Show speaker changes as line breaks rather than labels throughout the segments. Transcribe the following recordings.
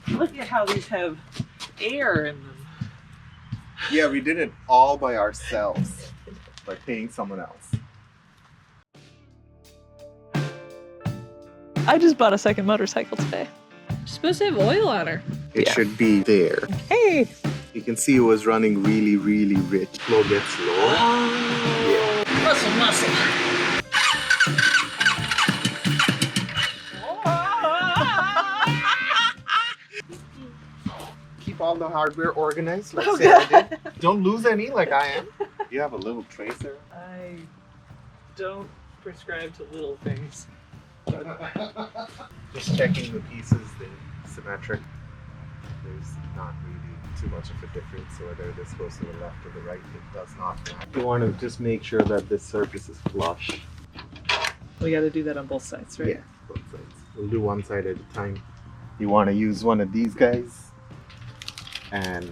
Look at how these have air in them.
Yeah, we did it all by ourselves, by paying someone else.
I just bought a second motorcycle today. You're supposed to have oil on her.
It should be there.
Hey!
You can see it was running really, really rich. Flow gets lower.
Oh, yeah. Muscle.
Keep all the hardware organized like Sarah did. Don't lose any like I am. You have a little tracer.
I don't prescribe to little things.
Just checking the pieces, they're symmetric. There's not really too much of a difference whether this goes to the left or the right. It does not matter. You want to just make sure that this surface is flush.
We got to do that on both sides, right?
Yeah, both sides. We'll do one side at a time. You want to use one of these guys, and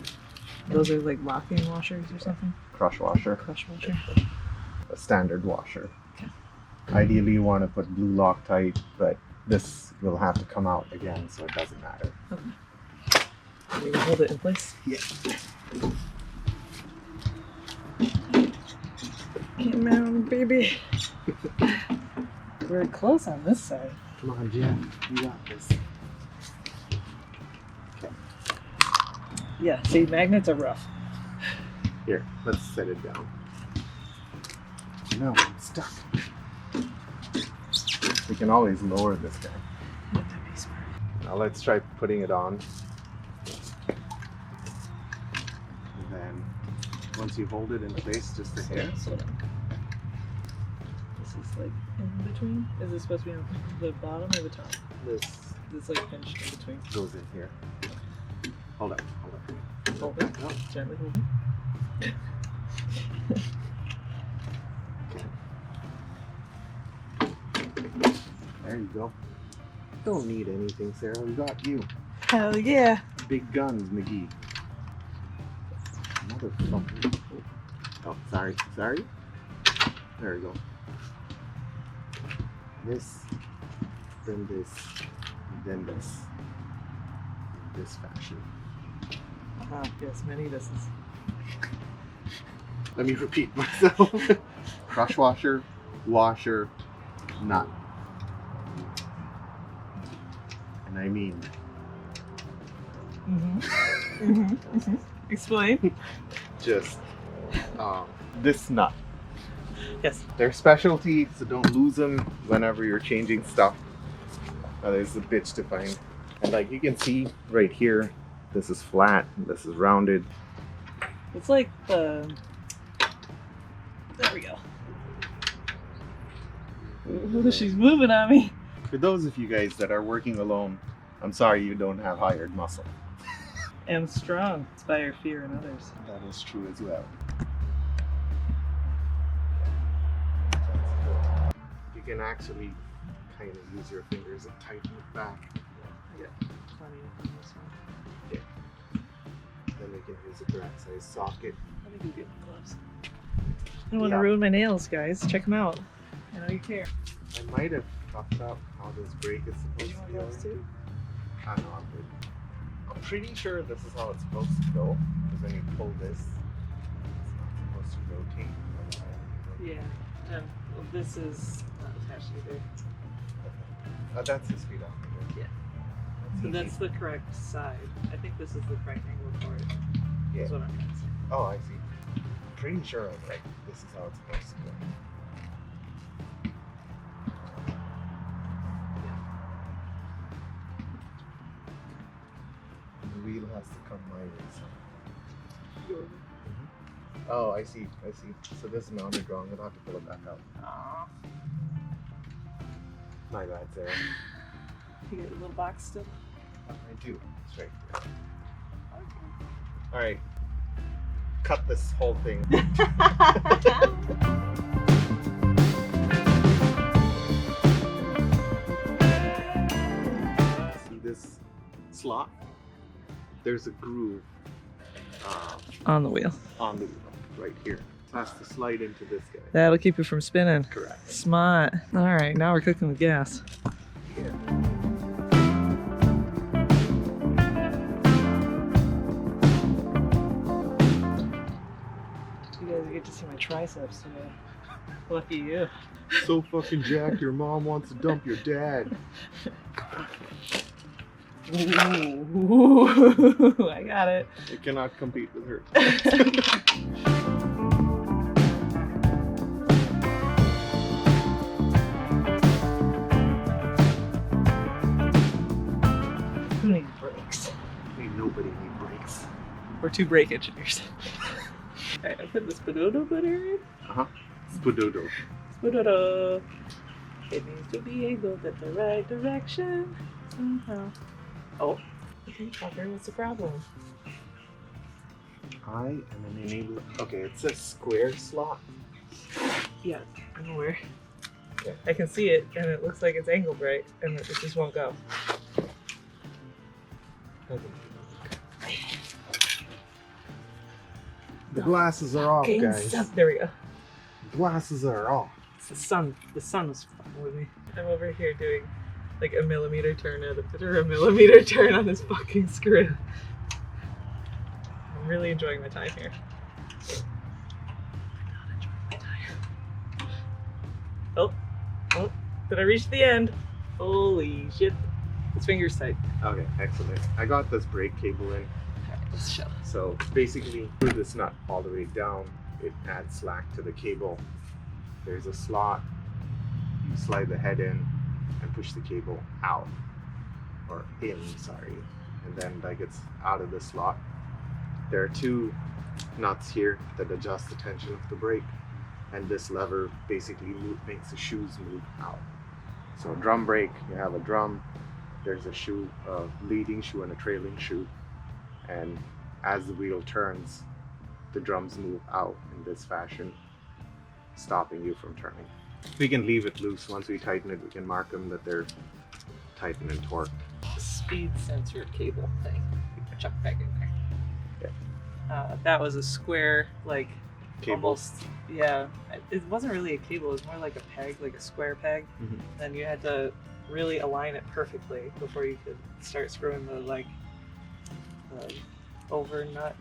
Those are like locking washers or something?
crush washer,
Crush washer.
a standard washer.
Okay.
Ideally you want to put blue Loctite, but this will have to come out again, so it doesn't matter.
Okay. You can hold it in place?
Yeah.
Come on, baby. We're close on this side.
Come on, Jen. You got this. Okay.
Yeah, see, magnets are rough.
Here, let's set it down. No, I'm stuck. We can always lower this guy.
That'd be smart.
Now let's try putting it on. And then once you hold it in place, just a hair.
This is like in between? Is this supposed to be on the bottom or the top?
This
It's like pinched in between.
goes in here. Hold up, hold up.
Hold it.
No.
Gently hold it.
There you go. Don't need anything, Sarah. We got you.
Hell yeah.
Big guns, McGee. Motherfucker. Oh, sorry. Sorry. There we go. This, then this, and then this. In this fashion.
Ah, yes, many this is.
Let me repeat myself. Crush washer, washer, nut. And I mean.
Explain.
Just this nut.
Yes.
They're specialty, so don't lose them whenever you're changing stuff. There's a bitch to find. And like you can see right here, this is flat, this is rounded.
It's like the. There we go. Ooh, she's moving on me.
For those of you guys that are working alone, I'm sorry you don't have hired muscle.
And strong. Inspire fear in others.
That is true as well. You can actually kind of use your fingers and tighten it back.
I got plenty on this one.
Yeah. Then we can use a correct size socket.
Let me go get my gloves. I don't want to ruin my nails, guys. Check them out. I know you care.
I might have talked about how this brake is supposed
You want
to be.
gloves too?
I know, I'm good. I'm pretty sure this is how it's supposed to go. Because when you pull this, it's not supposed to rotate.
Yeah. And this is not attached either.
That's the speedometer.
Yeah. So that's the correct side. I think this is the correct angle for it.
Yeah.
That's what I'm going to say.
Oh, I see. I'm pretty sure like this is how it's supposed to go. The wheel has to come my way. So. Oh, I see. I see. So this is mounted wrong. I'll have to pull it back out.
Aww.
My bad, Sarah.
You got your little box still?
I do. It's right here. All right. Cut this whole thing. See this slot? There's a groove
On the wheel.
on the wheel right here. It has to slide into this guy.
That'll keep it from spinning.
Correct.
Smart. All right, now we're cooking with gas.
Yeah.
to see my triceps today. Lucky you.
So fucking jacked, your mom wants to dump your dad.
Ooh, I got it.
You cannot compete with her.
Who needs brakes?
Ain't nobody need brakes.
We're two brake engineers. Alright, I put the speedometer in.
Spododo.
Speedometer. It needs to be angled in the right direction. Somehow. Oh. Okay, fucker, what's the problem?
I am an enabler. Okay, it says square slot.
Yeah, I'm aware.
Okay.
I can see it, and it looks like it's angled right, and it just won't go.
The glasses are off, guys.
There we go.
Glasses are off.
It's the sun. The sun was fucking with me. I'm over here doing like a millimeter turn out of it, or a millimeter turn on this fucking screw. I'm really enjoying my time here. Oh, did I reach the end? Holy shit. This finger's tight.
Okay, excellent. I got this brake cable in.
Alright, let's show.
So basically, through this nut all the way down, it adds slack to the cable. There's a slot. You slide the head in and push the cable out, or in, sorry, and then that gets out of the slot. There are two nuts here that adjust the tension of the brake, and this lever basically makes the shoes move out. So a drum brake, you have a drum, there's a shoe, a leading shoe and a trailing shoe, and as the wheel turns, the drums move out in this fashion, stopping you from turning. We can leave it loose. Once we tighten it, we can mark them that they're tightened and torqued.
Speed sensor cable thing. Chuck back in there.
Yeah.
That was a square, like,
Cable.
almost, yeah. It wasn't really a cable, it was more like a peg, like a square peg.
Mhm.
Then you had to really align it perfectly before you could start screwing the, like, over nut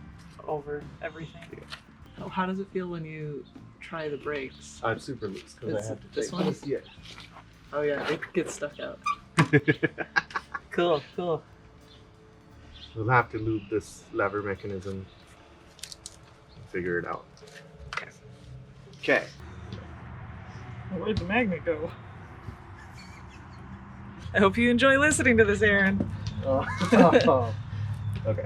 over everything.
Yeah.
Oh, how does it feel when you try the brakes?
I'm super loose because I have to
This
take
one?
this. Yeah.
Oh yeah, it gets stuck out. Cool.
We'll have to lube this lever mechanism and figure it out. Okay.
Where'd the magnet go? I hope you enjoy listening to this, Aaron.
Okay.